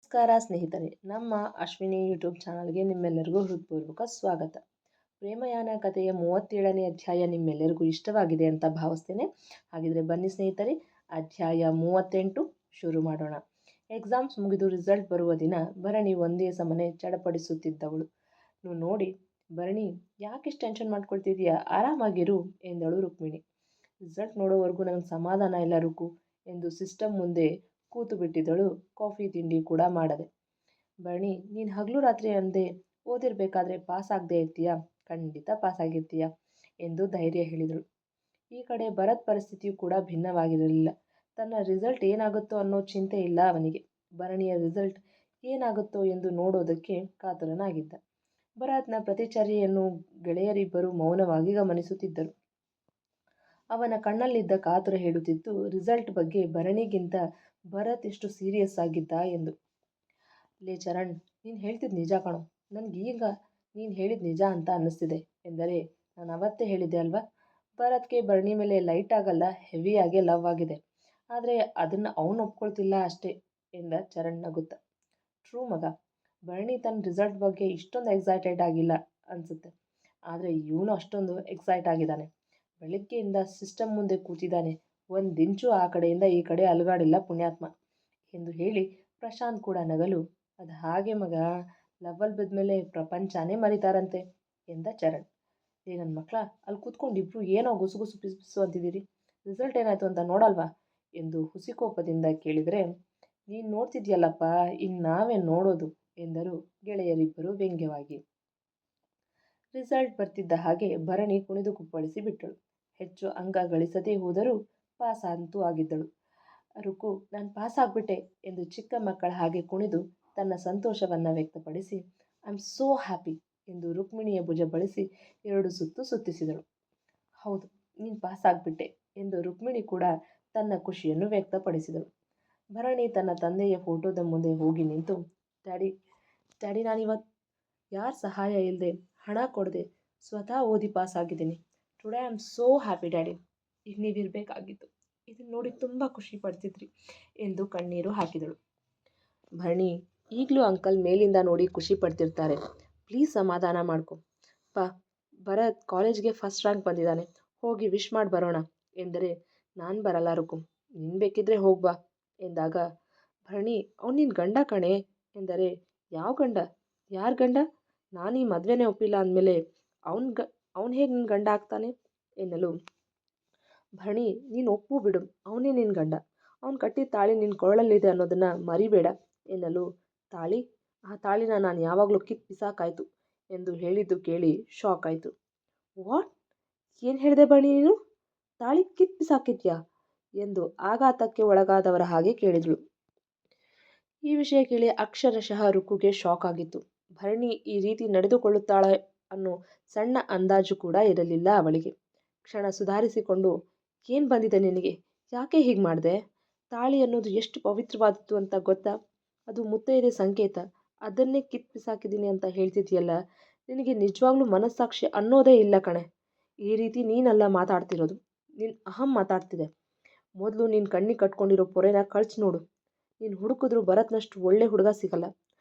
ನಮಸ್ಕಾರ ಸ್ನೇಹಿತರೆ, ನಮ್ಮ ಅಶ್ವಿನಿ ಯೂಟ್ಯೂಬ್ ಚಾನಲ್ಗೆ ನಿಮ್ಮೆಲ್ಲರಿಗೂ ಹೃತ್ಪೂರ್ವಕ ಸ್ವಾಗತ. ಪ್ರೇಮಯಾನ ಕಥೆಯ 37ನೇ ಅಧ್ಯಾಯ ನಿಮ್ಮೆಲ್ಲರಿಗೂ ಇಷ್ಟವಾಗಿದೆ ಅಂತ ಭಾವಿಸ್ತೇನೆ. ಹಾಗಿದ್ರೆ ಬನ್ನಿ ಸ್ನೇಹಿತರೆ, ಅಧ್ಯಾಯ 38 ಶುರು ಮಾಡೋಣ. ಎಕ್ಸಾಮ್ಸ್ ಮುಗಿದು ರಿಸಲ್ಟ್ ಬರುವ ದಿನ ಭರಣಿ ಒಂದೇ ಸಮನೆ ಚಡಪಡಿಸುತ್ತಿದ್ದವಳು. ನೋಡಿ ಭರಣಿ, ಯಾಕಿಷ್ಟು ಟೆನ್ಷನ್ ಮಾಡ್ಕೊಳ್ತಿದೀಯಾ, ಆರಾಮಾಗಿರು ಎಂದಳು ರುಕ್ಮಿಣಿ. ರಿಸಲ್ಟ್ ನೋಡೋವರೆಗೂ ನನಗೆ ಸಮಾಧಾನ ಇಲ್ಲ ರುಕು ಎಂದು ಸಿಸ್ಟಮ್ ಮುಂದೆ ಕೂತು ಬಿಟ್ಟಿದ್ದಳು, ಕಾಫಿ ತಿಂಡಿ ಕೂಡ ಮಾಡದೆ. ಭರಣಿ, ನೀನು ಹಗಲು ರಾತ್ರಿ ಅಂದೆ ಓದಿರಬೇಕಾದ್ರೆ ಪಾಸ್ ಆಗದೆ ಇರ್ತೀಯಾ, ಖಂಡಿತ ಪಾಸ್ ಆಗಿರ್ತೀಯ ಎಂದು ಧೈರ್ಯ ಹೇಳಿದಳು. ಈ ಕಡೆ ಭರತ್ ಪರಿಸ್ಥಿತಿಯು ಕೂಡ ಭಿನ್ನವಾಗಿರಲಿಲ್ಲ. ತನ್ನ ರಿಸಲ್ಟ್ ಏನಾಗುತ್ತೋ ಅನ್ನೋ ಚಿಂತೆ ಇಲ್ಲ ಅವನಿಗೆ. ಭರಣಿಯ ರಿಸಲ್ಟ್ ಏನಾಗುತ್ತೋ ಎಂದು ನೋಡೋದಕ್ಕೆ ಕಾತರನಾಗಿದ್ದ. ಭರತ್ನ ಪ್ರತಿಚರ್ಯೆಯನ್ನು ಗೆಳೆಯರಿಬ್ಬರು ಮೌನವಾಗಿ ಗಮನಿಸುತ್ತಿದ್ದರು. ಅವನ ಕಣ್ಣಲ್ಲಿದ್ದ ಕಾತುರ ಹೇಳುತ್ತಿತ್ತು, ರಿಸಲ್ಟ್ ಬಗ್ಗೆ ಭರಣಿಗಿಂತ ಭರತ್ ಎಷ್ಟು ಸೀರಿಯಸ್ ಆಗಿದ್ದ ಎಂದು. ಲೇ ಚರಣ್, ನೀನು ಹೇಳ್ತಿದ್ದು ನಿಜ ಕಣೋ, ನನಗೀಗ ನೀನು ಹೇಳಿದ ನಿಜ ಅಂತ ಅನ್ನಿಸ್ತಿದೆ ಎಂದರೆ ನಾನು ಅವತ್ತೇ ಹೇಳಿದ್ದೆ ಅಲ್ವಾ, ಭರತ್ಗೆ ಭರಣಿ ಮೇಲೆ ಲೈಟ್ ಆಗಲ್ಲ, ಹೆವಿಯಾಗೆ ಲವ್ ಆಗಿದೆ. ಆದರೆ ಅದನ್ನು ಅವನು ಒಪ್ಕೊಳ್ತಿಲ್ಲ ಅಷ್ಟೇ ಎಂದ ಚರಣ್ ನಗುತ್ತ. ಟ್ರೂ ಮಗ, ಭರಣಿ ತನ್ನ ರಿಸಲ್ಟ್ ಬಗ್ಗೆ ಇಷ್ಟೊಂದು ಎಕ್ಸೈಟೆಡ್ ಆಗಿಲ್ಲ ಅನಿಸುತ್ತೆ. ಆದರೆ ಇವನು ಅಷ್ಟೊಂದು ಎಕ್ಸೈಟ್ ಆಗಿದ್ದಾನೆ. ಬೆಳಗ್ಗೆಯಿಂದ ಸಿಸ್ಟಮ್ ಮುಂದೆ ಕೂತಿದ್ದಾನೆ, ಒಂದಿಂಚು ಆ ಕಡೆಯಿಂದ ಈ ಕಡೆ ಅಲುಗಾಡಿಲ್ಲ ಪುಣ್ಯಾತ್ಮ ಎಂದು ಹೇಳಿ ಪ್ರಶಾಂತ್ ಕೂಡ ನಗಲು, ಅದು ಹಾಗೆ ಮಗ, ಲವ್ವಲ್ಲಿ ಬಿದ್ಮೇಲೆ ಪ್ರಪಂಚನೇ ಮರಿತಾರಂತೆ ಎಂದ ಚರಣ್. ಏ ನನ್ನ ಮಕ್ಕಳ, ಅಲ್ಲಿ ಕೂತ್ಕೊಂಡು ಇಬ್ರು ಏನೋ ಗುಸುಗುಸು ಪಿಸು ಅಂತಿದ್ದೀರಿ, ರಿಸಲ್ಟ್ ಏನಾಯ್ತು ಅಂತ ನೋಡಲ್ವಾ ಎಂದು ಹುಸಿಕೋಪದಿಂದ ಕೇಳಿದರೆ, ನೀನು ನೋಡ್ತಿದ್ಯಲ್ಲಪ್ಪ, ಇನ್ನು ನಾವೇ ನೋಡೋದು ಎಂದರು ಗೆಳೆಯರಿಬ್ಬರು ವ್ಯಂಗ್ಯವಾಗಿ. ರಿಸಲ್ಟ್ ಬರ್ತಿದ್ದ ಹಾಗೆ ಭರಣಿ ಕುಣಿದು ಕುಪ್ಪಳಿಸಿ ಬಿಟ್ಟಳು. ಹೆಚ್ಚು ಅಂಕ ಗಳಿಸದೇ ಹೋದರೂ ಪಾಸ್ ಅಂತೂ ಆಗಿದ್ದಳು. ರುಕು, ನಾನು ಪಾಸ್ ಆಗಿಬಿಟ್ಟೆ ಎಂದು ಚಿಕ್ಕ ಮಕ್ಕಳ ಹಾಗೆ ಕುಣಿದು ತನ್ನ ಸಂತೋಷವನ್ನು ವ್ಯಕ್ತಪಡಿಸಿ, ಐ ಆಮ್ ಸೋ ಹ್ಯಾಪಿ ಎಂದು ರುಕ್ಮಿಣಿಯ ಭುಜ ಬಳಸಿ 2 ಸುತ್ತು ಸುತ್ತಿಸಿದಳು. ಹೌದು, ನೀನು ಪಾಸ್ ಆಗಿಬಿಟ್ಟೆ ಎಂದು ರುಕ್ಮಿಣಿ ಕೂಡ ತನ್ನ ಖುಷಿಯನ್ನು ವ್ಯಕ್ತಪಡಿಸಿದಳು. ಭರಣಿ ತನ್ನ ತಂದೆಯ ಫೋಟೋದ ಮುಂದೆ ಹೋಗಿ ನಿಂತು, ಡ್ಯಾಡಿ ಡ್ಯಾಡಿ, ನಾನಿವತ್ತು ಯಾರ ಸಹಾಯ ಇಲ್ಲದೆ, ಹಣ ಕೊಡದೆ ಸ್ವತಃ ಓದಿ ಪಾಸ್ ಆಗಿದ್ದೀನಿ. Today I am so happy daddy. ಈಗ ನೀವಿರಬೇಕಾಗಿತ್ತು, ಇದನ್ನು ನೋಡಿ ತುಂಬ ಖುಷಿ ಪಡ್ತಿದ್ರಿ ಎಂದು ಕಣ್ಣೀರು ಹಾಕಿದಳು. ಭರಣಿ, ಈಗಲೂ ಅಂಕಲ್ ಮೇಲಿಂದ ನೋಡಿ ಖುಷಿ ಪಡ್ತಿರ್ತಾರೆ, ಪ್ಲೀಸ್ ಸಮಾಧಾನ ಮಾಡ್ಕೊ. ಭರತ್ ಕಾಲೇಜ್ಗೆ ಫಸ್ಟ್ ರ್ಯಾಂಕ್ ಬಂದಿದ್ದಾನೆ, ಹೋಗಿ ವಿಶ್ ಮಾಡಿ ಬರೋಣ ಎಂದರೆ, ನಾನು ಬರಲ್ಲ ರುಕು, ನೀನು ಬೇಕಿದ್ರೆ ಹೋಗ್ಬಾ ಎಂದಾಗ, ಭರಣಿ, ಅವ್ನು ನಿನ್ನ ಗಂಡ ಕಣೆ ಎಂದರೆ, ಯಾವ ಗಂಡ, ಯಾರ ಗಂಡ, ನಾನು ಈ ಮದುವೆನೇ ಒಪ್ಪಿಲ್ಲ ಅಂದಮೇಲೆ ಅವನು ಹೇಗೆ ನಿನ್ನ ಗಂಡ ಆಗ್ತಾನೆ ಎನ್ನಲು, ಭರಣಿ, ನೀನು ಒಪ್ಪು ಬಿಡು, ಅವನೇ ನಿನ್ನ ಗಂಡ, ಅವನು ಕಟ್ಟಿದ ತಾಳಿ ನಿನ್ನ ಕೊರಳಲ್ಲಿದೆ ಅನ್ನೋದನ್ನು ಮರಿಬೇಡ ಎನ್ನಲು, ತಾಳಿ, ಆ ತಾಳಿನ ನಾನು ಯಾವಾಗಲೂ ಕಿತ್ತು ಬಿಸಾಕಾಯ್ತು ಎಂದು ಹೇಳಿದ್ದು ಕೇಳಿ ಶಾಕ್ ಆಯಿತು. ವಾಟ್, ಏನು ಹೇಳಿದೆ ಭರಣಿ ನೀನು, ತಾಳಿ ಕಿತ್ತು ಬಿಸಾಕಿದ್ಯಾ ಎಂದು ಆಘಾತಕ್ಕೆ ಒಳಗಾದವರ ಹಾಗೆ ಕೇಳಿದಳು. ಈ ವಿಷಯ ಕೇಳಿ ಅಕ್ಷರಶಃ ರುಕ್ಕುಗೆ ಶಾಕ್ ಆಗಿತ್ತು. ಭರಣಿ ಈ ರೀತಿ ನಡೆದುಕೊಳ್ಳುತ್ತಾಳೆ ಅನ್ನೋ ಸಣ್ಣ ಅಂದಾಜು ಕೂಡ ಇರಲಿಲ್ಲ ಅವಳಿಗೆ. ಕ್ಷಣ ಸುಧಾರಿಸಿಕೊಂಡು, ಏನು ಬಂದಿದೆ ನಿನಗೆ, ಯಾಕೆ ಹೀಗೆ ಮಾಡಿದೆ, ತಾಳಿ ಅನ್ನೋದು ಎಷ್ಟು ಪವಿತ್ರವಾದದ್ದು ಅಂತ ಗೊತ್ತಾ, ಅದು ಮುತ್ತೈದೆ ಸಂಕೇತ, ಅದನ್ನೇ ಕಿತ್ತು ಬಿಸಾಕಿದ್ದೀನಿ ಅಂತ ಹೇಳ್ತಿದ್ಯಲ್ಲ, ನಿನಗೆ ನಿಜವಾಗ್ಲೂ ಮನಸ್ಸಾಕ್ಷಿ ಅನ್ನೋದೇ ಇಲ್ಲ ಕಣೆ. ಈ ರೀತಿ ನೀನಲ್ಲ ಮಾತಾಡ್ತಿರೋದು, ನಿನ್ನ ಅಹಂ ಮಾತಾಡ್ತಿದೆ. ಮೊದಲು ನೀನು ಕಣ್ಣಿಗೆ ಕಟ್ಕೊಂಡಿರೋ ಪೊರೆನ ಕಳ್ಸಿ ನೋಡು. ನೀನು ಹುಡುಕಿದ್ರೂ ಭರತ್ನಷ್ಟು ಒಳ್ಳೆ ಹುಡುಗ ಸಿಗಲ್ಲ,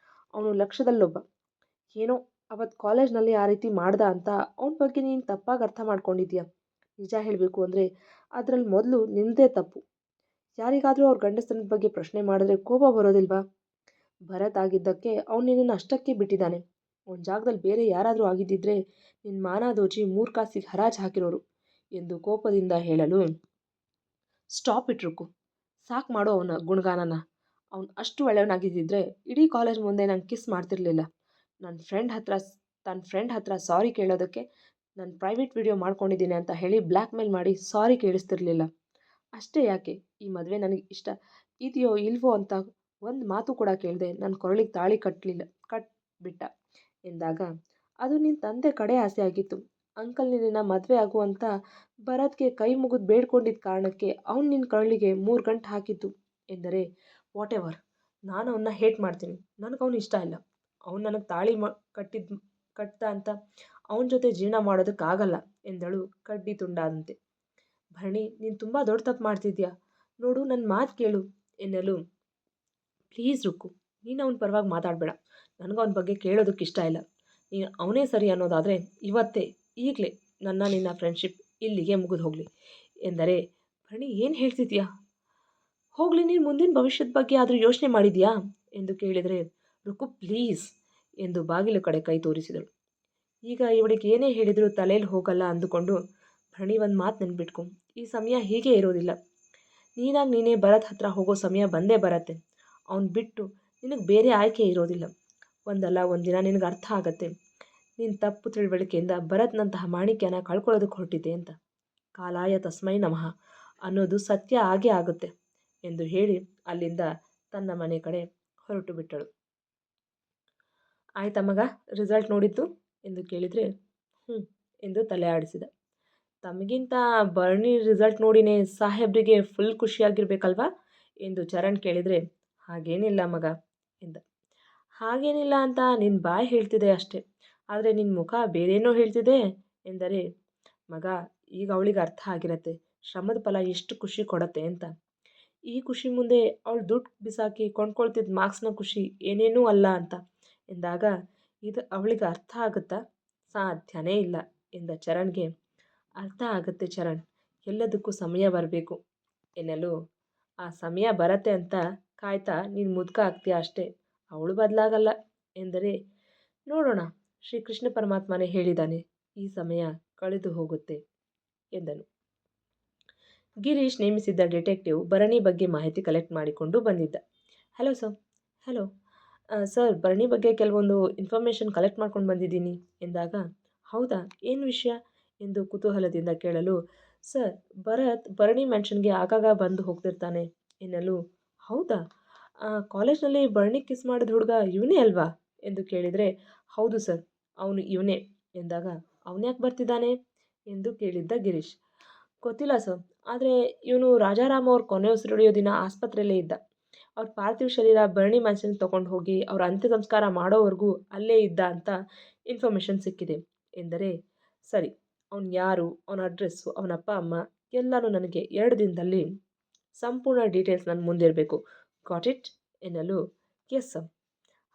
ಅವನು ಲಕ್ಷದಲ್ಲೊಬ್ಬ. ಏನೋ ಅವತ್ತು ಕಾಲೇಜ್ನಲ್ಲಿ ಆ ರೀತಿ ಮಾಡ್ದ ಅಂತ ಅವನ ಬಗ್ಗೆ ನೀನು ತಪ್ಪಾಗಿ ಅರ್ಥ ಮಾಡ್ಕೊಂಡಿದ್ಯಾ. ನಿಜ ಹೇಳಬೇಕು ಅಂದರೆ ಅದರಲ್ಲಿ ಮೊದಲು ನಿನ್ನದೇ ತಪ್ಪು. ಯಾರಿಗಾದರೂ ಅವ್ರ ಗಂಡಸ್ತನದ ಬಗ್ಗೆ ಪ್ರಶ್ನೆ ಮಾಡಿದ್ರೆ ಕೋಪ ಬರೋದಿಲ್ವಾ. ಭರತ್ ಆಗಿದ್ದಕ್ಕೆ ಅವನು ನಿನ್ನನ್ನು ಅಷ್ಟಕ್ಕೆ ಬಿಟ್ಟಿದ್ದಾನೆ. ಅವನ ಜಾಗದಲ್ಲಿ ಬೇರೆ ಯಾರಾದರೂ ಆಗಿದ್ದಿದ್ರೆ ನಿನ್ನ ಮಾನ ದೋಚಿ 3 ಕಾಸಿಗೆ ಹರಾಜು ಹಾಕಿರೋರು ಎಂದು ಕೋಪದಿಂದ ಹೇಳಲು, ಸ್ಟಾಪ್ ಇಟ್ರುಕು, ಸಾಕು ಮಾಡೋ ಅವನ ಗುಣಗಾನನ. ಅವನು ಅಷ್ಟು ಒಳ್ಳೆಯವನಾಗಿದ್ದಿದ್ರೆ ಇಡೀ ಕಾಲೇಜ್ ಮುಂದೆ ನಂಗೆ ಕಿಸ್ ಮಾಡ್ತಿರ್ಲಿಲ್ಲ. ತನ್ನ ಫ್ರೆಂಡ್ ಹತ್ರ ಸಾರಿ ಕೇಳೋದಕ್ಕೆ ನಾನು ಪ್ರೈವೇಟ್ ವಿಡಿಯೋ ಮಾಡ್ಕೊಂಡಿದ್ದೀನಿ ಅಂತ ಹೇಳಿ ಬ್ಲ್ಯಾಕ್ ಮೇಲ್ ಮಾಡಿ ಸಾರಿ ಕೇಳಿಸ್ತಿರ್ಲಿಲ್ಲ. ಅಷ್ಟೇ ಯಾಕೆ, ಈ ಮದುವೆ ನನಗೆ ಇಷ್ಟ ಇದೆಯೋ ಇಲ್ವೋ ಅಂತ ಒಂದು ಮಾತು ಕೂಡ ಕೇಳದೆ ನನ್ನ ಕೊರಳಿಗೆ ತಾಳಿ ಕಟ್ಬಿಟ್ಟ ಎಂದಾಗ, ಅದು ನಿನ್ನ ತಂದೆ ಕಡೆ ಆಸೆ ಆಗಿತ್ತು. ಅಂಕಲ್ ನಿನ್ನ ಮದುವೆ ಆಗುವಂತ ಭರತ್ಗೆ ಕೈ ಮುಗಿದು ಬೇಡ್ಕೊಂಡಿದ್ದ ಕಾರಣಕ್ಕೆ ಅವ್ನು ನಿನ್ನ ಕರಳಿಗೆ 3 ಗಂಟು ಹಾಕಿದ್ದು ಎಂದರೆ, ವಾಟ್ ಎವರ್, ನಾನು ಅವನ್ನ ಹೇಟ್ ಮಾಡ್ತೀನಿ, ನನಗೆ ಅವನು ಇಷ್ಟ ಇಲ್ಲ. ಅವನು ನನಗೆ ತಾಳಿ ಕಟ್ಟ ಅಂತ ಅವನ ಜೊತೆ ಜೀವನ ಮಾಡೋದಕ್ಕಾಗಲ್ಲ ಎಂದಳು ಕಡ್ಡಿ ತುಂಡಾದಂತೆ. ಭರಣಿ, ನೀನು ತುಂಬ ದೊಡ್ಡ ತಪ್ಪು ಮಾಡ್ತಿದ್ಯಾ, ನೋಡು ನನ್ನ ಮಾತು ಕೇಳು ಎನ್ನಲು, ಪ್ಲೀಸ್ ರುಕ್ಕು, ನೀನು ಅವನ ಪರವಾಗಿ ಮಾತಾಡಬೇಡ. ನನಗೂ ಅವನ ಬಗ್ಗೆ ಕೇಳೋದಕ್ಕೆ ಇಷ್ಟ ಇಲ್ಲ. ನೀನು ಅವನೇ ಸರಿ ಅನ್ನೋದಾದರೆ ಇವತ್ತೇ ಈಗಲೇ ನಿನ್ನ ಫ್ರೆಂಡ್ಶಿಪ್ ಇಲ್ಲಿಗೆ ಮುಗಿದು ಹೋಗಲಿ ಎಂದರೆ, ಭರಣಿ ಏನು ಹೇಳ್ತಿದ್ಯಾ? ಹೋಗಲಿ, ನೀನು ಮುಂದಿನ ಭವಿಷ್ಯದ ಬಗ್ಗೆ ಆದರೂ ಯೋಚನೆ ಮಾಡಿದ್ಯಾ ಎಂದು ಕೇಳಿದರೆ, ರುಕು ಪ್ಲೀಸ್ ಎಂದು ಬಾಗಿಲು ಕಡೆ ಕೈ ತೋರಿಸಿದಳು. ಈಗ ಇವಳಿಗೆ ಏನೇ ಹೇಳಿದರೂ ತಲೆಯಲ್ಲಿ ಹೋಗಲ್ಲ ಅಂದುಕೊಂಡು, ಭರಣಿ ಒಂದು ಮಾತು ನೆನ್ಪಿಟ್ಕೊ, ಈ ಸಮಯ ಹೀಗೆ ಇರೋದಿಲ್ಲ. ನೀನಾಗಿ ನೀನೇ ಭರತ್ ಹತ್ರ ಹೋಗೋ ಸಮಯ ಬಂದೇ ಬರತ್ತೆ. ಅವನು ಬಿಟ್ಟು ನಿನಗೆ ಬೇರೆ ಆಯ್ಕೆ ಇರೋದಿಲ್ಲ. ಒಂದಲ್ಲ ಒಂದಿನ ನಿನಗೆ ಅರ್ಥ ಆಗತ್ತೆ, ನೀನು ತಪ್ಪು ತಿಳುವಳಿಕೆಯಿಂದ ಭರತ್ನಂತಹ ಮಾಣಿಕ್ಯನ ಕಳ್ಕೊಳ್ಳೋದಕ್ಕೆ ಹೊರಟಿದೆ ಅಂತ. ಕಾಲಾಯ ತಸ್ಮೈ ನಮಃ ಅನ್ನೋದು ಸತ್ಯ ಆಗೇ ಆಗುತ್ತೆ ಎಂದು ಹೇಳಿ ಅಲ್ಲಿಂದ ತನ್ನ ಮನೆ ಕಡೆ ಹೊರಟು ಬಿಟ್ಟಳು. ಆಯ್ತಾ ಮಗ, ರಿಸಲ್ಟ್ ನೋಡಿದ್ದು ಎಂದು ಕೇಳಿದರೆ, ಎಂದು ತಲೆ ಆಡಿಸಿದ. ತಮಗಿಂತ ಭರಣಿ ರಿಸಲ್ಟ್ ನೋಡಿನೇ ಸಾಹೇಬ್ರಿಗೆ ಫುಲ್ ಖುಷಿಯಾಗಿರ್ಬೇಕಲ್ವಾ ಎಂದು ಚರಣ್ ಕೇಳಿದರೆ, ಹಾಗೇನಿಲ್ಲ ಮಗ ಎಂದ. ಹಾಗೇನಿಲ್ಲ ಅಂತ ನಿನ್ನ ಬಾಯಿ ಹೇಳ್ತಿದೆ ಅಷ್ಟೆ, ಆದರೆ ನಿನ್ನ ಮುಖ ಬೇರೇನೋ ಹೇಳ್ತಿದೆ ಎಂದರೆ, ಮಗ ಈಗ ಅವಳಿಗೆ ಅರ್ಥ ಆಗಿರತ್ತೆ ಶ್ರಮದ ಫಲ ಎಷ್ಟು ಖುಷಿ ಕೊಡತ್ತೆ ಅಂತ. ಈ ಖುಷಿ ಮುಂದೆ ಅವಳು ದುಡ್ಡು ಬಿಸಾಕಿ ಕೊಂಡ್ಕೊಳ್ತಿದ್ದ ಮಾರ್ಕ್ಸ್ನ ಖುಷಿ ಏನೇನೂ ಅಲ್ಲ ಅಂತ ಎಂದಾಗ, ಇದು ಅವಳಿಗೆ ಅರ್ಥ ಆಗುತ್ತಾ? ಸಾಧ್ಯನೇ ಇಲ್ಲ ಎಂದ ಚರಣ್ಗೆ. ಅರ್ಥ ಆಗುತ್ತೆ ಚರಣ್, ಎಲ್ಲದಕ್ಕೂ ಸಮಯ ಬರಬೇಕು ಎನ್ನಲು, ಆ ಸಮಯ ಬರತ್ತೆ ಅಂತ ಕಾಯ್ತಾ ನೀನು ಮುದುಕ ಆಗ್ತೀಯ ಅಷ್ಟೇ, ಅವಳು ಬದಲಾಗಲ್ಲ ಎಂದರೆ, ನೋಡೋಣ, ಶ್ರೀಕೃಷ್ಣ ಪರಮಾತ್ಮನೇ ಹೇಳಿದ್ದಾನೆ, ಈ ಸಮಯ ಕಳೆದು ಹೋಗುತ್ತೆ ಎಂದನು. ಗಿರೀಶ್ ನೇಮಿಸಿದ್ದ ಡಿಟೆಕ್ಟಿವ್ ಭರಣಿ ಬಗ್ಗೆ ಮಾಹಿತಿ ಕಲೆಕ್ಟ್ ಮಾಡಿಕೊಂಡು ಬಂದಿದ್ದ. Hello sir. ಹಲೋ ಸರ್, ಭರಣಿ ಬಗ್ಗೆ ಕೆಲವೊಂದು ಇನ್ಫಾರ್ಮೇಷನ್ ಕಲೆಕ್ಟ್ ಮಾಡ್ಕೊಂಡು ಬಂದಿದ್ದೀನಿ ಎಂದಾಗ, ಹೌದಾ, ಏನು ವಿಷಯ ಎಂದು ಕುತೂಹಲದಿಂದ ಕೇಳಲು, ಸರ್, ಭರಣಿ ಮೆನ್ಷನ್ಗೆ ಆಗಾಗ ಬಂದು ಹೋಗ್ತಿರ್ತಾನೆ ಎನ್ನಲು, ಹೌದಾ, ಕಾಲೇಜ್ನಲ್ಲಿ ಭರಣಿ ಕಿಸ್ ಮಾಡಿದ ಹುಡುಗ ಇವನೇ ಅಲ್ವಾ ಎಂದು ಕೇಳಿದರೆ, ಹೌದು ಸರ್, ಅವನು ಇವನೇ ಎಂದಾಗ, ಅವನ್ಯಾಕೆ ಬರ್ತಿದ್ದಾನೆ ಎಂದು ಕೇಳಿದ್ದ ಗಿರೀಶ್. ಗೊತ್ತಿಲ್ಲ ಸರ್, ಆದರೆ ಇವನು ರಾಜಾರಾಮ್ ಅವ್ರ ಕೊನೆ ಉಸಿರೆಳೆಯೋ ದಿನ ಆಸ್ಪತ್ರೆಯಲ್ಲೇ ಇದ್ದ. ಅವ್ರ ಪಾರ್ಥಿವ ಶರೀರ ಭರಣಿ ಮ್ಯಾನ್ಷನ್ಗೆ ತೊಗೊಂಡು ಹೋಗಿ ಅವ್ರ ಅಂತ್ಯ ಸಂಸ್ಕಾರ ಮಾಡೋವರೆಗೂ ಅಲ್ಲೇ ಇದ್ದ ಅಂತ ಇನ್ಫಾರ್ಮೇಷನ್ ಸಿಕ್ಕಿದೆ ಎಂದರೆ, ಸರಿ, ಅವನು ಯಾರು, ಅವನ ಅಡ್ರೆಸ್ಸು, ಅವನ ಅಪ್ಪ ಅಮ್ಮ ಎಲ್ಲನೂ ನನಗೆ 2 ದಿನದಲ್ಲಿ ಸಂಪೂರ್ಣ ಡೀಟೇಲ್ಸ್ ನನ್ನ ಮುಂದಿರಬೇಕು. ಗಾಟ್ ಇಟ್ ಎನ್ನಲು, ಎಸ್ ಸರ್.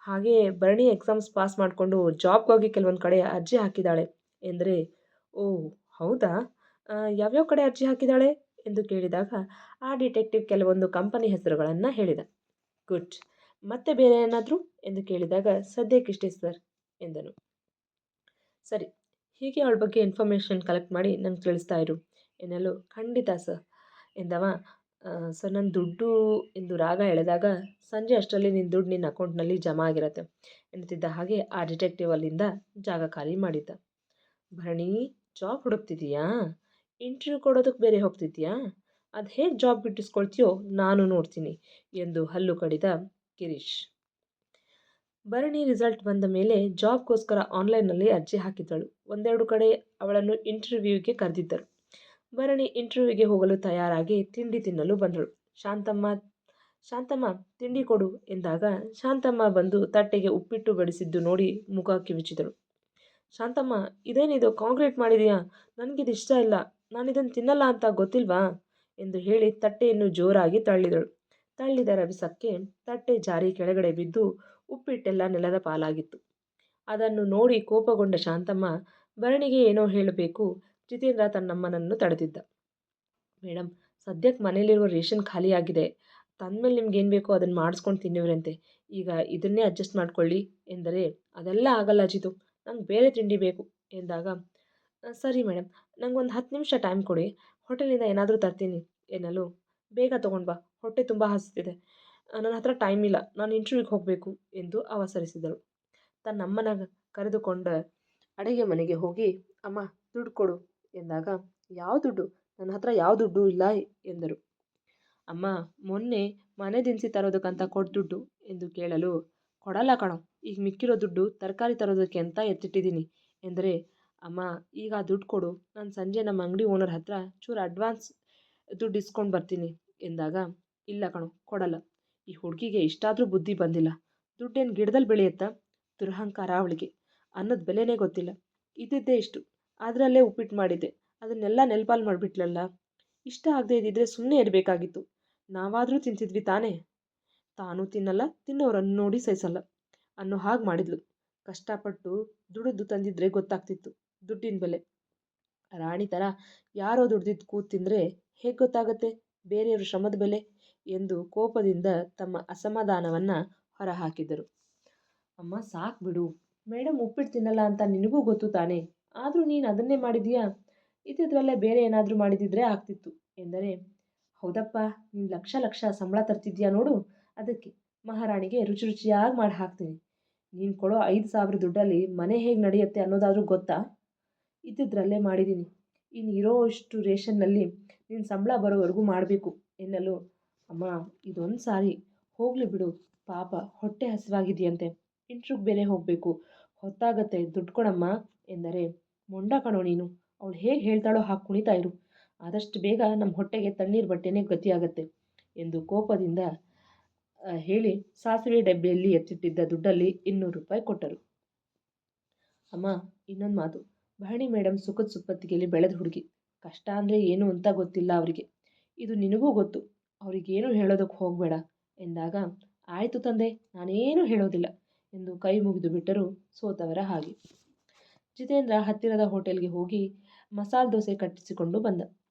ಹಾಗೆ ಭರಣಿ ಎಕ್ಸಾಮ್ಸ್ ಪಾಸ್ ಮಾಡಿಕೊಂಡು ಜಾಬ್ಗಾಗಿ ಕೆಲವೊಂದು ಕಡೆ ಅರ್ಜಿ ಹಾಕಿದ್ದಾಳೆ ಎಂದರೆ, ಓಹ್ ಹೌದಾ, ಯಾವ್ಯಾವ ಕಡೆ ಅರ್ಜಿ ಹಾಕಿದ್ದಾಳೆ ಎಂದು ಕೇಳಿದಾಗ ಆ ಡಿಟೆಕ್ಟಿವ್ ಕೆಲವೊಂದು ಕಂಪನಿ ಹೆಸರುಗಳನ್ನು ಹೇಳಿದ. ಗುಡ್, ಮತ್ತೆ ಬೇರೆ ಏನಾದರೂ ಎಂದು ಕೇಳಿದಾಗ, ಸದ್ಯಕ್ಕಿಷ್ಟೇ ಸರ್ ಎಂದನು. ಸರಿ, ಹೀಗೆ ಅವಳ ಬಗ್ಗೆ ಇನ್ಫಾರ್ಮೇಷನ್ ಕಲೆಕ್ಟ್ ಮಾಡಿ ನಂಗೆ ತಿಳಿಸ್ತಾ ಇರು ಎನ್ನಲು, ಖಂಡಿತ ಸರ್ ಎಂದವ. ಸರ್, ನನ್ನ ದುಡ್ಡು ಎಂದು ರಾಗ ಎಳೆದಾಗ, ಸಂಜೆ ಅಷ್ಟರಲ್ಲಿ ನಿನ್ನ ದುಡ್ಡು ನಿನ್ನ ಅಕೌಂಟ್ನಲ್ಲಿ ಜಮಾ ಆಗಿರುತ್ತೆ ಎನ್ನುತ್ತಿದ್ದ ಹಾಗೆ ಆ ಡಿಟೆಕ್ಟಿವ್ ಅಲ್ಲಿಂದ ಜಾಗ ಖಾಲಿ ಮಾಡಿದ್ದ. ಭರಣಿ, ಜಾಬ್ ಹುಡುಕ್ತಿದೀಯಾ? ಇಂಟರ್ವ್ಯೂ ಕೊಡೋದಕ್ಕೆ ಬೇರೆ ಹೋಗ್ತಿದ್ಯಾ? ಅದು ಹೇಗೆ ಜಾಬ್ ಗಿಟ್ಟಿಸ್ಕೊಳ್ತೀಯೋ ನಾನು ನೋಡ್ತೀನಿ ಎಂದು ಹಲ್ಲು ಕಡಿದ ಗಿರೀಶ್. ಭರಣಿ ರಿಸಲ್ಟ್ ಬಂದ ಮೇಲೆ ಜಾಬ್ಗೋಸ್ಕರ ಆನ್ಲೈನ್ನಲ್ಲಿ ಅರ್ಜಿ ಹಾಕಿದ್ದಳು. 1-2 ಕಡೆ ಅವಳನ್ನು ಇಂಟರ್ವ್ಯೂಗೆ ಕರೆದಿದ್ದರು. ಭರಣಿ ಇಂಟರ್ವ್ಯೂಗೆ ಹೋಗಲು ತಯಾರಾಗಿ ತಿಂಡಿ ತಿನ್ನಲು ಬಂದಳು. ಶಾಂತಮ್ಮ ತಿಂಡಿ ಕೊಡು ಎಂದಾಗ, ಶಾಂತಮ್ಮ ಬಂದು ತಟ್ಟೆಗೆ ಉಪ್ಪಿಟ್ಟು ಬಡಿಸಿದ್ದು ನೋಡಿ ಮುಖ ಕಿವಿಚಿದಳು. ಶಾಂತಮ್ಮ, ಇದೇನಿದು ಕಾಂಕ್ರೀಟ್ ಮಾಡಿದೆಯಾ? ನನಗಿದು ಇಷ್ಟ ಇಲ್ಲ, ನಾನಿದನ್ನು ತಿನ್ನಲ್ಲ ಅಂತ ಗೊತ್ತಿಲ್ವಾ ಎಂದು ಹೇಳಿ ತಟ್ಟೆಯನ್ನು ಜೋರಾಗಿ ತಳ್ಳಿದಳು. ತಳ್ಳಿದ ರಭಸಕ್ಕೆ ತಟ್ಟೆ ಜಾರಿ ಕೆಳಗಡೆ ಬಿದ್ದು ಉಪ್ಪಿಟ್ಟೆಲ್ಲ ನೆಲದ ಪಾಲಾಗಿತ್ತು. ಅದನ್ನು ನೋಡಿ ಕೋಪಗೊಂಡ ಶಾಂತಮ್ಮ ಭರಣಿಗೆ ಏನೋ ಹೇಳಬೇಕು. ಜಿತೇಂದ್ರ ತನ್ನಮ್ಮನನ್ನು ತಡೆದಿದ್ದ. ಮೇಡಮ್, ಸದ್ಯಕ್ಕೆ ಮನೇಲಿರುವ ರೇಷನ್ ಖಾಲಿಯಾಗಿದೆ, ತಂದಮೇಲೆ ನಿಮ್ಗೆ ಏನು ಬೇಕೋ ಅದನ್ನು ಮಾಡಿಸ್ಕೊಂಡು ತಿನ್ನಿವ್ರಂತೆ, ಈಗ ಇದನ್ನೇ ಅಡ್ಜಸ್ಟ್ ಮಾಡ್ಕೊಳ್ಳಿ ಎಂದರೆ, ಅದೆಲ್ಲ ಆಗಲ್ಲ ಜಿತು, ನಂಗೆ ಬೇರೆ ತಿಂಡಿ ಬೇಕು ಎಂದಾಗ, ಸರಿ ಮೇಡಮ್, ನಂಗೊಂದು 10 ನಿಮಿಷ ಟೈಮ್ ಕೊಡಿ, ಹೋಟೆಲಿಂದ ಏನಾದರೂ ತರ್ತೀನಿ ಎನ್ನಲು, ಬೇಗ ತೊಗೊಂಡು ಬಾ, ಹೊಟ್ಟೆ ತುಂಬ ಹಸಿತಿದೆ, ನನ್ನ ಹತ್ರ ಟೈಮ್ ಇಲ್ಲ, ನಾನು ಇಂಟರ್ವ್ಯೂಗೆ ಹೋಗಬೇಕು ಎಂದು ಅವಸರಿಸಿದಳು. ತನ್ನಮ್ಮನ ಕರೆದುಕೊಂಡ ಅಡುಗೆ ಮನೆಗೆ ಹೋಗಿ, ಅಮ್ಮ ದುಡ್ಡು ಕೊಡು ಎಂದಾಗ, ಯಾವ ದುಡ್ಡು? ನನ್ನ ಹತ್ರ ಯಾವ ದುಡ್ಡು ಇಲ್ಲ ಎಂದರು. ಅಮ್ಮ, ಮೊನ್ನೆ ಮನೆ ದಿನಸಿ ತರೋದಕ್ಕಂತ ಕೊಟ್ಟು ದುಡ್ಡು ಎಂದು ಕೇಳಲು, ಕೊಡಲ್ಲ ಕಣೋ, ಈಗ ಮಿಕ್ಕಿರೋ ದುಡ್ಡು ತರಕಾರಿ ತರೋದಕ್ಕೆ ಅಂತ ಎತ್ತಿಟ್ಟಿದ್ದೀನಿ ಎಂದರೆ, ಅಮ್ಮ ಈಗ ಆ ದುಡ್ಡು ಕೊಡು, ನಾನು ಸಂಜೆ ನಮ್ಮ ಅಂಗಡಿ ಓನರ್ ಹತ್ರ ಚೂರು ಅಡ್ವಾನ್ಸ್ ದುಡ್ಡು ಇಸ್ಕೊಂಡು ಬರ್ತೀನಿ ಎಂದಾಗ, ಇಲ್ಲ ಕಣೋ, ಕೊಡಲ್ಲ, ಈ ಹುಡುಗಿಗೆ ಇಷ್ಟಾದರೂ ಬುದ್ಧಿ ಬಂದಿಲ್ಲ, ದುಡ್ಡೇನು ಗಿಡದಲ್ಲಿ ಬೆಳೆಯುತ್ತಾ? ದುರಹಂಕಾರ ಅವಳಿಗೆ, ಅನ್ನದ ಬೆಲೆನೇ ಗೊತ್ತಿಲ್ಲ, ಇದ್ದಿದ್ದೇ ಇಷ್ಟು, ಅದರಲ್ಲೇ ಉಪ್ಪಿಟ್ಟು ಮಾಡಿದ್ದೆ, ಅದನ್ನೆಲ್ಲ ನೆಲ್ಪಾಲು ಮಾಡಿಬಿಟ್ಲಲ್ಲ, ಇಷ್ಟ ಆಗದೆ ಇದ್ದಿದ್ರೆ ಸುಮ್ಮನೆ ಇರಬೇಕಾಗಿತ್ತು, ನಾವಾದರೂ ತಿಂತಿದ್ವಿ ತಾನೇ. ತಾನೂ ತಿನ್ನಲ್ಲ, ತಿನ್ನೋರನ್ನು ನೋಡಿ ಸಹಿಸಲ್ಲ ಅನ್ನೋ ಹಾಗೆ ಮಾಡಿದ್ಲು. ಕಷ್ಟಪಟ್ಟು ದುಡಿದು ತಂದಿದ್ರೆ ಗೊತ್ತಾಗ್ತಿತ್ತು ದುಡ್ಡಿನ ಬೆಲೆ. ರಾಣಿ ಥರ ಯಾರೋ ದುಡ್ದಿದ್ದು ಕೂತು ತಿಂದರೆ ಹೇಗೆ ಗೊತ್ತಾಗತ್ತೆ ಬೇರೆಯವ್ರ ಶ್ರಮದ ಬೆಲೆ ಎಂದು ಕೋಪದಿಂದ ತಮ್ಮ ಅಸಮಾಧಾನವನ್ನು ಹೊರಹಾಕಿದರು. ಅಮ್ಮ ಸಾಕು ಬಿಡು, ಮೇಡಮ್ ಉಪ್ಪಿಟ್ಟು ತಿನ್ನಲ್ಲ ಅಂತ ನಿನಗೂ ಗೊತ್ತು ತಾನೇ, ಆದರೂ ನೀನು ಅದನ್ನೇ ಮಾಡಿದೀಯಾ, ಇದ್ದಿದ್ರಲ್ಲೇ ಬೇರೆ ಏನಾದರೂ ಮಾಡಿದಿದ್ರೆ ಆಗ್ತಿತ್ತು ಎಂದರೆ, ಹೌದಪ್ಪ ನೀನು ಲಕ್ಷ ಲಕ್ಷ ಸಂಬಳ ತರ್ತಿದ್ಯಾ ನೋಡು, ಅದಕ್ಕೆ ಮಹಾರಾಣಿಗೆ ರುಚಿ ರುಚಿಯಾಗಿ ಮಾಡಿ ಹಾಕ್ತೀನಿ. ನೀನು ಕೊಡೋ 5,000 ದುಡ್ಡಲ್ಲಿ ಮನೆ ಹೇಗೆ ನಡೆಯುತ್ತೆ ಅನ್ನೋದಾದರೂ ಗೊತ್ತಾ? ಇದ್ದಿದ್ರಲ್ಲೇ ಮಾಡಿದ್ದೀನಿ, ಇನ್ನು ಇರೋ ಇಷ್ಟು ರೇಷನ್ನಲ್ಲಿ ನೀನು ಸಂಬಳ ಬರೋವರೆಗೂ ಮಾಡಬೇಕು ಎನ್ನಲು, ಅಮ್ಮ ಇದೊಂದು ಸಾರಿ ಹೋಗಲಿ ಬಿಡು, ಪಾಪ ಹೊಟ್ಟೆ ಹಸಿವಾಗಿದೆಯಂತೆ, ಇಂಟ್ರಿಗೆ ಬೇರೆ ಹೋಗಬೇಕು, ಹೊತ್ತಾಗತ್ತೆ, ದುಡ್ಡು ಕೊಡಮ್ಮ ಎಂದರೆ, ಮೊಂಡ ಕಣೋ ನೀನು, ಅವಳು ಹೇಗೆ ಹೇಳ್ತಾಳೋ ಹಾಗೆ ಕುಣಿತಾ ಇರು, ಆದಷ್ಟು ಬೇಗ ನಮ್ಮ ಹೊಟ್ಟೆಗೆ ತಣ್ಣೀರು ಬಟ್ಟೆನೇ ಗತಿಯಾಗತ್ತೆ ಎಂದು ಕೋಪದಿಂದ ಹೇಳಿ ಸಾಸಿವೆ ಡಬ್ಬಿಯಲ್ಲಿ ಎತ್ತಿಟ್ಟಿದ್ದ ದುಡ್ಡಲ್ಲಿ 200 ರೂಪಾಯಿ ಕೊಟ್ಟರು. ಅಮ್ಮ ಇನ್ನೊಂದು ಮಾತು, ಭರಣಿ ಮೇಡಮ್ ಸುಖದ ಸುಪ್ಪತ್ತಿಗೆಯಲ್ಲಿ ಬೆಳೆದ ಹುಡುಗಿ, ಕಷ್ಟ ಅಂದರೆ ಏನು ಅಂತ ಗೊತ್ತಿಲ್ಲ ಅವರಿಗೆ, ಇದು ನಿನಗೂ ಗೊತ್ತು, ಅವರಿಗೇನು ಹೇಳೋದಕ್ಕೆ ಹೋಗಬೇಡ ಎಂದಾಗ, ಆಯಿತು ತಂದೆ, ನಾನೇನು ಹೇಳೋದಿಲ್ಲ ಎಂದು ಕೈ ಮುಗಿದು ಬಿಟ್ಟರು ಸೋತವರ ಹಾಗೆ. ಜಿತೇಂದ್ರ ಹತ್ತಿರದ ಹೋಟೆಲ್ಗೆ ಹೋಗಿ ಮಸಾಲೆ ದೋಸೆ ಕಟ್ಟಿಸಿಕೊಂಡು ಬಂದ.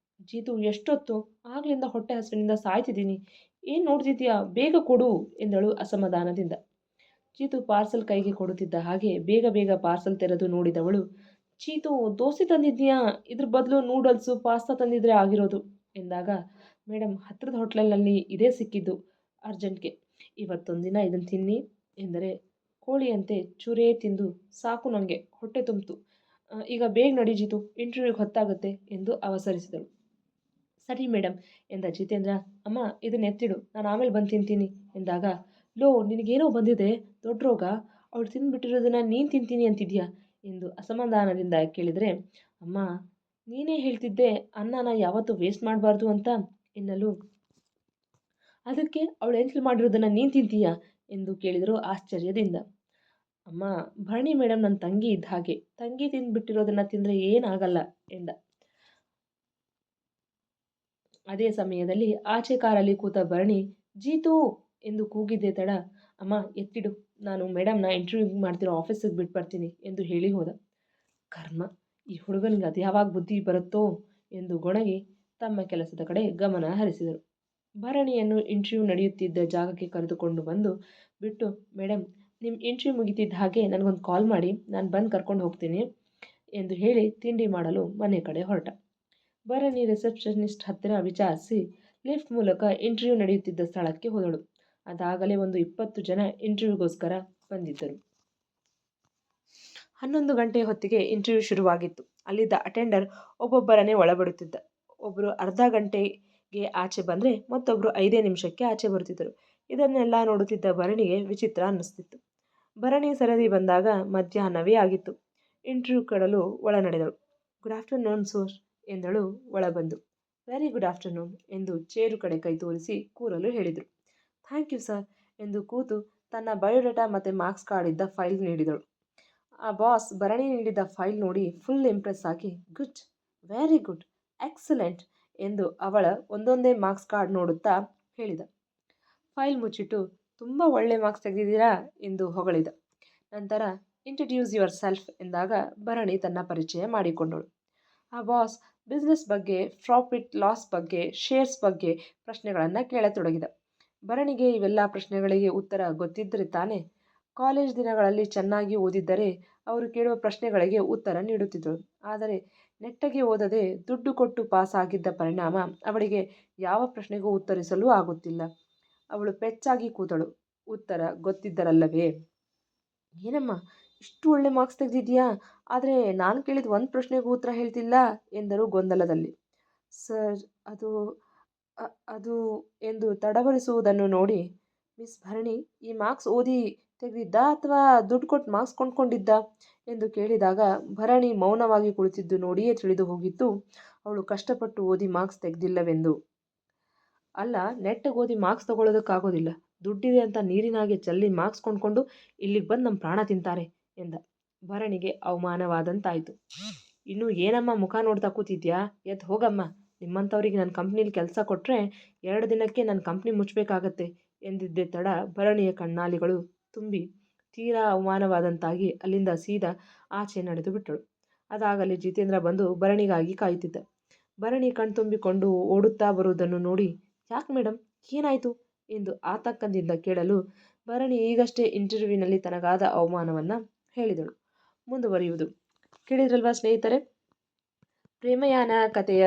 ಜೀತು ಎಷ್ಟೊತ್ತು, ಆಗ್ಲಿಂದ ಹೊಟ್ಟೆ ಹಸಿವಿನಿಂದ ಸಾಯ್ತಿದ್ದೀನಿ, ಏನು ನೋಡ್ತಿದ್ಯಾ, ಬೇಗ ಕೊಡು ಎಂದಳು ಅಸಮಾಧಾನದಿಂದ. ಚೀತು ಪಾರ್ಸಲ್ ಕೈಗೆ ಕೊಡುತ್ತಿದ್ದ ಹಾಗೆ ಬೇಗ ಬೇಗ ಪಾರ್ಸಲ್ ತೆರೆದು ನೋಡಿದವಳು, ಚೀತು ದೋಸೆ ತಂದಿದ್ಯಾ, ಇದ್ರ ಬದಲು ನೂಡಲ್ಸು ಪಾಸ್ತಾ ತಂದಿದ್ರೆ ಆಗಿರೋದು ಎಂದಾಗ, ಮೇಡಮ್ ಹತ್ತಿರದ ಹೋಟ್ಲಲ್ಲಿ ಇದೇ ಸಿಕ್ಕಿದ್ದು ಅರ್ಜೆಂಟ್ಗೆ, ಇವತ್ತೊಂದು ದಿನ ಇದನ್ನು ತಿನ್ನಿ ಎಂದರೆ, ಕೋಳಿಯಂತೆ ಚೂರೇ ತಿಂದು ಸಾಕು ನನಗೆ, ಹೊಟ್ಟೆ ತುಂಬಿತು, ಈಗ ಬೇಗ ನಡಿ ಜೀತು, ಇಂಟರ್ವ್ಯೂಗೆ ಹೊತ್ತಾಗುತ್ತೆ ಎಂದು ಅವಸರಿಸಿದಳು. ಸರಿ ಮೇಡಮ್ ಎಂದ ಜಿತೇಂದ್ರ. ಅಮ್ಮ ಇದನ್ನ ಎತ್ತಿಡು, ನಾನು ಆಮೇಲೆ ಬಂದು ತಿಂತೀನಿ ಎಂದಾಗ, ಲೋ ನಿನಗೇನೋ ಬಂದಿದೆ ದೊಡ್ಡ ರೋಗ, ಅವಳು ತಿಂದುಬಿಟ್ಟಿರೋದನ್ನು ನೀನು ತಿಂತೀನಿ ಅಂತಿದ್ಯಾ ಎಂದು ಅಸಮಾಧಾನದಿಂದ ಕೇಳಿದರೆ, ಅಮ್ಮ ನೀನೇ ಹೇಳ್ತಿದ್ದೆ ಅನ್ನನ ಯಾವತ್ತೂ ವೇಸ್ಟ್ ಮಾಡಬಾರ್ದು ಅಂತ ಎನ್ನಲು, ಅದಕ್ಕೆ ಅವಳು ಎಂಟ್ಲು ಮಾಡಿರೋದನ್ನು ನೀನು ತಿಂತೀಯಾ ಎಂದು ಕೇಳಿದರು ಆಶ್ಚರ್ಯದಿಂದ. ಅಮ್ಮ ಭರಣಿ ಮೇಡಮ್ ನನ್ನ ತಂಗಿ ಇದ್ದ ಹಾಗೆ, ತಂಗಿ ತಿಂದುಬಿಟ್ಟಿರೋದನ್ನು ತಿಂದರೆ ಏನಾಗಲ್ಲ ಎಂದ. ಅದೇ ಸಮಯದಲ್ಲಿ ಆಚೆ ಕಾರಲ್ಲಿ ಕೂತ ಭರಣಿ, ಜೀತು ಎಂದು ಕೂಗಿದ್ದೆ ತಡ, ಅಮ್ಮ ಎತ್ತಿಡು, ನಾನು ಮೇಡಮ್ನ ಇಂಟರ್ವ್ಯೂ ಮಾಡ್ತಿರೋ ಆಫೀಸಿಗೆ ಬಿಟ್ಟು ಬರ್ತೀನಿ ಎಂದು ಹೇಳಿ ಹೋದ. ಕರ್ಮ, ಈ ಹುಡುಗನಿಗೆ ಅದು ಯಾವಾಗ ಬುದ್ಧಿ ಬರುತ್ತೋ ಎಂದು ಗೊಣಗಿ ತಮ್ಮ ಕೆಲಸದ ಕಡೆ ಗಮನ ಹರಿಸಿದರು. ಭರಣಿಯನ್ನು ಇಂಟರ್ವ್ಯೂ ನಡೆಯುತ್ತಿದ್ದ ಜಾಗಕ್ಕೆ ಕರೆದುಕೊಂಡು ಬಂದು ಬಿಟ್ಟು, ಮೇಡಮ್ ನಿಮ್ಮ ಇಂಟರ್ವ್ಯೂ ಮುಗಿತಿದ್ದ ಹಾಗೆ ನನಗೊಂದು ಕಾಲ್ ಮಾಡಿ, ನಾನು ಬಂದು ಕರ್ಕೊಂಡು ಹೋಗ್ತೀನಿ ಎಂದು ಹೇಳಿ ತಿಂಡಿ ಮಾಡಲು ಮನೆ ಕಡೆ ಹೊರಟ. ಭರಣಿ ರಿಸೆಪ್ಷನಿಸ್ಟ್ ಹತ್ತಿರ ವಿಚಾರಿಸಿ ಲಿಫ್ಟ್ ಮೂಲಕ ಇಂಟರ್ವ್ಯೂ ನಡೆಯುತ್ತಿದ್ದ ಸ್ಥಳಕ್ಕೆ ಹೋದಳು. ಅದಾಗಲೇ ಒಂದು 20 ಜನ ಇಂಟರ್ವ್ಯೂಗೋಸ್ಕರ ಬಂದಿದ್ದರು. 11 ಗಂಟೆ ಹೊತ್ತಿಗೆ ಇಂಟರ್ವ್ಯೂ ಶುರುವಾಗಿತ್ತು. ಅಲ್ಲಿದ್ದ ಅಟೆಂಡರ್ ಒಬ್ಬೊಬ್ಬರನ್ನೇ ಒಳಬಿಡುತ್ತಿದ್ದ. ಒಬ್ಬರು ಅರ್ಧ ಗಂಟೆಗೆ ಆಚೆ ಬಂದರೆ ಮತ್ತೊಬ್ಬರು 5 ನಿಮಿಷಕ್ಕೆ ಆಚೆ ಬರುತ್ತಿದ್ದರು. ಇದನ್ನೆಲ್ಲ ನೋಡುತ್ತಿದ್ದ ಭರಣಿಗೆ ವಿಚಿತ್ರ ಅನ್ನಿಸ್ತಿತ್ತು. ಭರಣಿ ಸರದಿ ಬಂದಾಗ ಮಧ್ಯಾಹ್ನವೇ ಆಗಿತ್ತು. ಇಂಟರ್ವ್ಯೂ ಕೊಡಲು ಒಳ ನಡೆದಳು. ಗುಡ್ ಆಫ್ಟರ್ನೂನ್ ಸರ್ ಎಂದಳು ಒಳಬಂದು. ವೆರಿ ಗುಡ್ ಆಫ್ಟರ್ನೂನ್ ಎಂದು ಚೇರು ಕಡೆ ಕೈ ತೋರಿಸಿ ಕೂರಲು ಹೇಳಿದರು. ಥ್ಯಾಂಕ್ ಯು ಸರ್ ಎಂದು ಕೂತು ತನ್ನ ಬಯೋಡೇಟಾ ಮತ್ತು ಮಾರ್ಕ್ಸ್ ಕಾರ್ಡ್ ಇದ್ದ ಫೈಲ್ ನೀಡಿದಳು. ಆ ಬಾಸ್ ಭರಣಿ ನೀಡಿದ ಫೈಲ್ ನೋಡಿ ಫುಲ್ ಇಂಪ್ರೆಸ್ ಆಗಿ, ಗುಡ್, ವೆರಿ ಗುಡ್, ಎಕ್ಸಲೆಂಟ್ ಎಂದು ಅವಳ ಒಂದೊಂದೇ ಮಾರ್ಕ್ಸ್ ಕಾರ್ಡ್ ನೋಡುತ್ತಾ ಹೇಳಿದ. ಫೈಲ್ ಮುಚ್ಚಿಟ್ಟು, ತುಂಬ ಒಳ್ಳೆ ಮಾರ್ಕ್ಸ್ ತೆಗೆದಿದ್ದೀರಾ ಎಂದು ಹೊಗಳಿದ. ನಂತರ ಇಂಟ್ರಡ್ಯೂಸ್ ಯುವರ್ ಸೆಲ್ಫ್ ಎಂದಾಗ ಭರಣಿ ತನ್ನ ಪರಿಚಯ ಮಾಡಿಕೊಂಡಳು. ಆ ಬಾಸ್ ಬಿಸ್ನೆಸ್ ಬಗ್ಗೆ, ಪ್ರಾಫಿಟ್ ಲಾಸ್ ಬಗ್ಗೆ, ಶೇರ್ಸ್ ಬಗ್ಗೆ ಪ್ರಶ್ನೆಗಳನ್ನು ಕೇಳತೊಡಗಿದ. ಭರಣಿಗೆ ಇವೆಲ್ಲ ಪ್ರಶ್ನೆಗಳಿಗೆ ಉತ್ತರ ಗೊತ್ತಿದ್ದರೆ ತಾನೇ. ಕಾಲೇಜ್ ದಿನಗಳಲ್ಲಿ ಚೆನ್ನಾಗಿ ಓದಿದ್ದರೆ ಅವರು ಕೇಳುವ ಪ್ರಶ್ನೆಗಳಿಗೆ ಉತ್ತರ ನೀಡುತ್ತಿದ್ದಳು. ಆದರೆ ನೆಟ್ಟಗೆ ಓದದೆ ದುಡ್ಡು ಕೊಟ್ಟು ಪಾಸ್ ಆಗಿದ್ದ ಪರಿಣಾಮ ಅವಳಿಗೆ ಯಾವ ಪ್ರಶ್ನೆಗೂ ಉತ್ತರಿಸಲು ಆಗುತ್ತಿಲ್ಲ. ಅವಳು ಪೆಚ್ಚಾಗಿ ಕೂತಳು. ಉತ್ತರ ಗೊತ್ತಿದ್ದರಲ್ಲವೇ. ಏನಮ್ಮ ಇಷ್ಟು ಒಳ್ಳೆ ಮಾರ್ಕ್ಸ್ ತೆಗೆದಿದ್ಯಾ, ಆದರೆ ನಾನು ಕೇಳಿದ ಒಂದು ಪ್ರಶ್ನೆಗೂ ಉತ್ತರ ಹೇಳ್ತಿಲ್ಲ ಎಂದರು ಗೊಂದಲದಲ್ಲಿ. ಸರ್ ಅದು ಎಂದು ತಡವರಿಸುವುದನ್ನು ನೋಡಿ, ಮಿಸ್ ಭರಣಿ ಈ ಮಾರ್ಕ್ಸ್ ಓದಿ ತೆಗೆದಿದ್ದ ಅಥವಾ ದುಡ್ಡು ಕೊಟ್ಟು ಮಾರ್ಕ್ಸ್ ಕೊಂಡ್ಕೊಂಡಿದ್ದ ಎಂದು ಕೇಳಿದಾಗ ಭರಣಿ ಮೌನವಾಗಿ ಕುಳಿತಿದ್ದು ನೋಡಿಯೇ ತಿಳಿದು ಹೋಗಿತ್ತು ಅವಳು ಕಷ್ಟಪಟ್ಟು ಓದಿ ಮಾರ್ಕ್ಸ್ ತೆಗೆದಿಲ್ಲವೆಂದು. ಅಲ್ಲ, ನೆಟ್ಟಗೆ ಓದಿ ಮಾರ್ಕ್ಸ್ ತಗೊಳ್ಳೋದಕ್ಕಾಗೋದಿಲ್ಲ, ದುಡ್ಡಿದೆ ಅಂತ ನೀರಿನಾಗೆ ಚೆಲ್ಲಿ ಮಾರ್ಕ್ಸ್ ಕೊಂಡ್ಕೊಂಡು ಇಲ್ಲಿಗೆ ಬಂದು ನಮ್ಮ ಪ್ರಾಣ ತಿಂತಾರೆ ಎಂದ. ಭರಣಿಗೆ ಅವಮಾನವಾದಂತಾಯಿತು. ಇನ್ನು ಏನಮ್ಮ ಮುಖ ನೋಡ್ತಾ ಕೂತಿದ್ಯಾ, ಎದ್ದು ಹೋಗಮ್ಮ, ನಿಮ್ಮಂಥವ್ರಿಗೆ ನನ್ನ ಕಂಪ್ನೀಲಿ ಕೆಲಸ ಕೊಟ್ಟರೆ 2 ದಿನಕ್ಕೆ ನನ್ನ ಕಂಪ್ನಿ ಮುಚ್ಚಬೇಕಾಗತ್ತೆ ಎಂದಿದ್ದೇ ತಡ ಭರಣಿಯ ಕಣ್ಣಾಲಿಗಳು ತುಂಬಿ ತೀರಾ ಅವಮಾನವಾದಂತಾಗಿ ಅಲ್ಲಿಂದ ಸೀದಾ ಆಚೆ ನಡೆದು ಬಿಟ್ಟಳು. ಅದಾಗಲೇ ಜಿತೇಂದ್ರ ಬಂದು ಭರಣಿಗಾಗಿ ಕಾಯುತ್ತಿದ್ದ. ಭರಣಿ ಕಣ್ತುಂಬಿಕೊಂಡು ಓಡುತ್ತಾ ಬರುವುದನ್ನು ನೋಡಿ, ಯಾಕೆ ಮೇಡಮ್, ಏನಾಯಿತು ಎಂದು ಆತಂಕದಿಂದ ಕೇಳಲು ಭರಣಿ ಈಗಷ್ಟೇ ಇಂಟರ್ವ್ಯೂನಲ್ಲಿ ತನಗಾದ ಅವಮಾನವನ್ನು ಹೇಳಿದಳು. ಮುಂದುವರಿಯುವುದು. ಕೇಳಿದ್ರಲ್ವಾ ಸ್ನೇಹಿತರೆ, ಪ್ರೇಮಯಾನ ಕಥೆಯ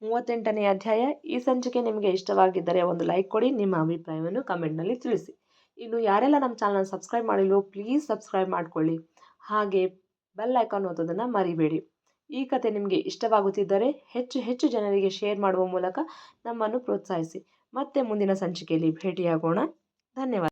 38ನೇ ಅಧ್ಯಾಯ. ಈ ಸಂಚಿಕೆ ನಿಮಗೆ ಇಷ್ಟವಾಗಿದ್ದರೆ ಒಂದು ಲೈಕ್ ಕೊಡಿ, ನಿಮ್ಮ ಅಭಿಪ್ರಾಯವನ್ನು ಕಮೆಂಟ್ನಲ್ಲಿ ತಿಳಿಸಿ. ಇನ್ನು ಯಾರೆಲ್ಲ ನಮ್ಮ ಚಾನಲ್ ಸಬ್ಸ್ಕ್ರೈಬ್ ಮಾಡಿಲ್ವೋ ಪ್ಲೀಸ್ ಸಬ್ಸ್ಕ್ರೈಬ್ ಮಾಡ್ಕೊಳ್ಳಿ. ಹಾಗೆ ಬೆಲ್ ಐಕಾನ್ ಒತ್ತೋದನ್ನು ಮರಿಬೇಡಿ. ಈ ಕತೆ ನಿಮಗೆ ಇಷ್ಟವಾಗುತ್ತಿದ್ದರೆ ಹೆಚ್ಚು ಹೆಚ್ಚು ಜನರಿಗೆ ಶೇರ್ ಮಾಡುವ ಮೂಲಕ ನಮ್ಮನ್ನು ಪ್ರೋತ್ಸಾಹಿಸಿ. ಮತ್ತೆ ಮುಂದಿನ ಸಂಚಿಕೆಯಲ್ಲಿ ಭೇಟಿಯಾಗೋಣ. ಧನ್ಯವಾದ.